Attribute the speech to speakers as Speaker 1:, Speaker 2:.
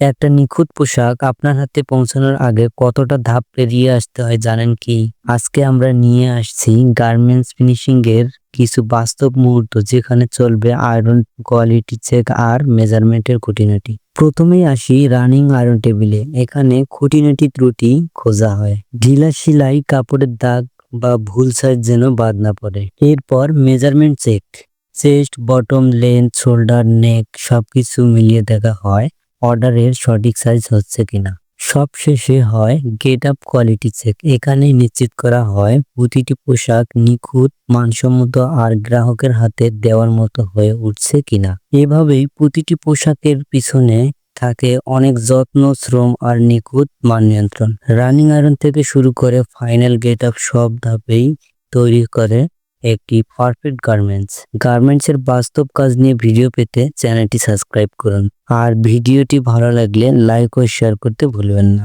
Speaker 1: একটা নিখুঁত পোশাক আপনার হাতে পৌঁছানোর আগে কতটা ধাপ পেরিয়ে আসতে হয় জানেন কি? আজকে আমরা নিয়ে আসছি গার্মেন্টস ফিনিশিং এর কিছু বাস্তব মুহূর্ত, যেখানে চলবে আয়রন, কোয়ালিটি চেক আর মেজারমেন্টের খুঁটিনাটি। প্রথমেই আসি রানিং আয়রন টেবিলে। এখানে খুঁটিনাটি ত্রুটি খোঁজা হয়, ঢিলা সেলাই, কাপড়ের দাগ বা ভুল সাইজ যেন বাদ না পড়ে। এরপর measurement check, chest, bottom, length, shoulder, neck সবকিছু মিলিয়ে দেখা হয় অর্ডারের সঠিক সাইজ হচ্ছে কিনা। সবশেষে হয় গেট আপ কোয়ালিটি চেক। এখানে নিশ্চিত করা হয় প্রতিটি পোশাক নিখুঁত, মানসম্মত আর গ্রাহকের হাতে দেওয়ার মতো হয়ে উঠছে কিনা। এভাবেই প্রতিটি পোশাকের পিছনে থাকে অনেক যত্ন, শ্রম আর নিখুঁত মান নিয়ন্ত্রণ। রানিং আয়রন থেকে শুরু করে ফাইনাল গেট আপ, সব ধাপেই তৈরি করে একটি পারফেক্ট গার্মেন্টসের বাস্তব কাজ নিয়ে ভিডিও পেতে চ্যানেলটি সাবস্ক্রাইব করুন। আর ভিডিওটি ভালো লাগলে লাইক ও শেয়ার করতে ভুলবেন না।